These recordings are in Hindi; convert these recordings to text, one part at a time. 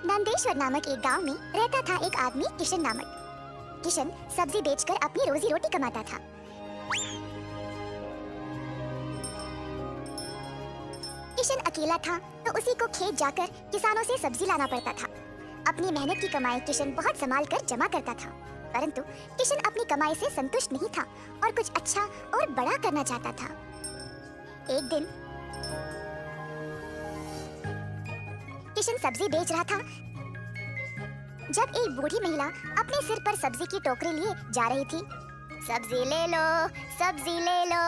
नंदेश्वर नामक एक गांव में रहता था एक आदमी किशन नामक। किशन सब्जी बेचकर अपनी रोजी रोटी कमाता था। किशन अकेला था तो उसी को खेत जाकर किसानों से सब्जी लाना पड़ता था। अपनी मेहनत की कमाई किशन बहुत संभाल कर जमा करता था, परंतु किशन अपनी कमाई से संतुष्ट नहीं था और कुछ अच्छा और बड़ा करना चाहता था। एक दिन किशन सब्जी बेच रहा था जब एक बूढ़ी महिला अपने सिर पर सब्जी की टोकरी लिए जा रही थी। सब्जी ले लो, सब्जी ले लो।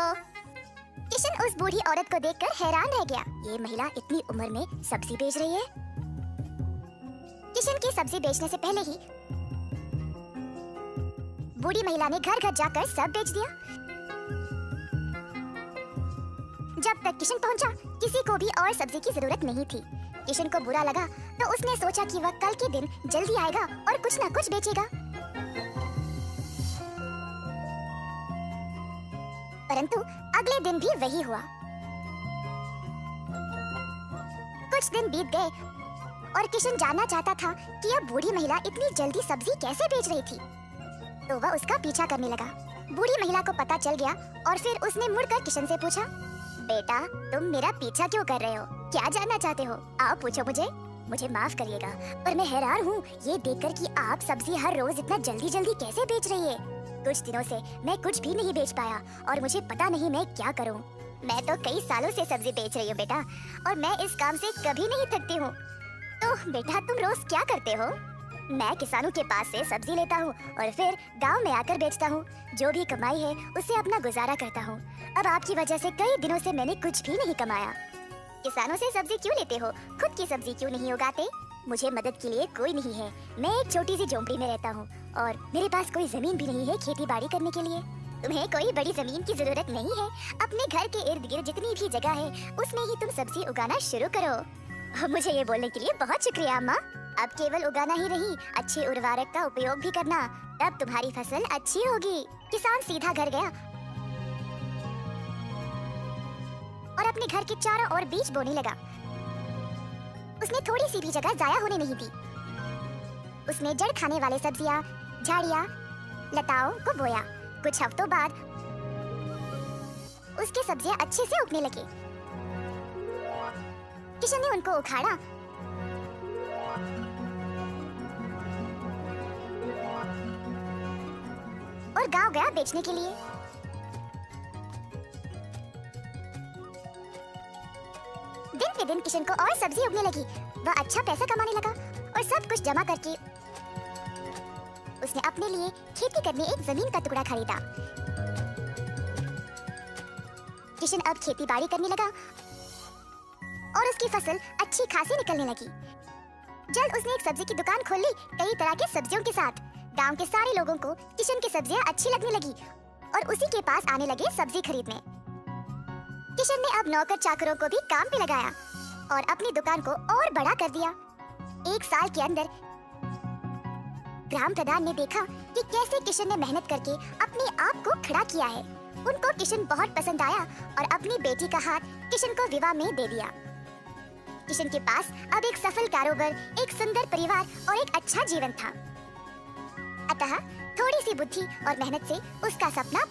किशन उस बूढ़ी औरत को देखकर हैरान रह गया। ये महिला इतनी उम्र में सब्जी बेच रही है। किशन के सब्जी बेचने से पहले ही बूढ़ी महिला ने घर घर जाकर सब बेच दिया। जब तक किशन पहुंचा, किसी को भी और सब्जी की जरूरत नहीं थी। किशन को बुरा लगा तो उसने सोचा कि वह कल के दिन जल्दी आएगा और कुछ ना कुछ बेचेगा। परंतु अगले दिन भी वही हुआ। कुछ दिन बीत गए और किशन जानना चाहता था कि यह बूढ़ी महिला इतनी जल्दी सब्जी कैसे बेच रही थी, तो वह उसका पीछा करने लगा। बूढ़ी महिला को पता चल गया और फिर उसने मुड़कर किशन से पूछा, बेटा तुम मेरा पीछा क्यों कर रहे हो? क्या जानना चाहते हो? आओ पूछो मुझे माफ करिएगा, पर मैं हैरान हूँ ये देखकर कि आप सब्जी हर रोज इतना जल्दी जल्दी कैसे बेच रही है। कुछ दिनों से मैं कुछ भी नहीं बेच पाया और मुझे पता नहीं मैं क्या करूँ। मैं तो कई सालों से सब्जी बेच रही हूँ बेटा, और मैं इस काम से कभी नहीं थकती हूँ। तो बेटा तुम रोज क्या करते हो? मैं किसानों के पास से सब्जी लेता हूँ और फिर गांव में आकर बेचता हूँ। जो भी कमाई है उससे अपना गुजारा करता हूँ। अब आपकी वजह से कई दिनों से मैंने कुछ भी नहीं कमाया। किसानों से सब्जी क्यों लेते हो? खुद की सब्जी क्यों नहीं उगाते? मुझे मदद के लिए कोई नहीं है। मैं एक छोटी सी झोंपड़ी में रहता हूँ और मेरे पास कोई जमीन भी नहीं है खेती बाड़ी करने के लिए। तुम्हें कोई बड़ी जमीन की जरूरत नहीं है। अपने घर के इर्द गिर्द जितनी भी जगह है उसमें ही तुम सब्जी उगाना शुरू करो। मुझे ये बोलने के लिए बहुत शुक्रिया अम्मा। अब केवल उगाना ही नहीं, अच्छे उर्वरक का उपयोग भी करना, तब तुम्हारी फसल अच्छी होगी। किसान सीधा घर गया और अपने घर के चारों ओर बीज बोने लगा। उसने थोड़ी सी भी जगह जाया होने नहीं दी। उसने जड़ खाने वाले सब्जियां, झाड़ियां, लताओं को बोया। कुछ हफ्तों बाद उसकी सब्जियां अच्छे से उगने लगी। किशन ने उनको उखाड़ा और गांव गया बेचने के लिए। दिन पे दिन किशन को और सब्जी उगने लगी। वह अच्छा पैसा कमाने लगा और सब कुछ जमा करके उसने अपने लिए खेती करने एक जमीन का टुकड़ा खरीदा। किशन अब खेती बाड़ी करने लगा और उसकी फसल अच्छी खासी निकलने लगी। जल्द उसने एक सब्जी की दुकान खोल ली, कई तरह के सब्जियों के साथ। गांव के सारे लोगों को किशन की सब्जियां अच्छी लगने लगी और उसी के पास आने लगे सब्जी खरीदने। किशन ने अब नौकर चाकरों को भी काम पे लगाया और अपनी दुकान को और बड़ा कर दिया। एक साल के अंदर ग्राम प्रधान ने देखा कि कैसे किशन ने मेहनत करके अपने आप को खड़ा किया है। उनको किशन बहुत पसंद आया और अपनी बेटी का हाथ किशन को विवाह में दे दिया। किशन के पास अब एक सफल कारोबार, एक सुंदर परिवार और एक अच्छा जीवन था। अतः थोड़ी सी बुद्धि और मेहनत से उसका सपना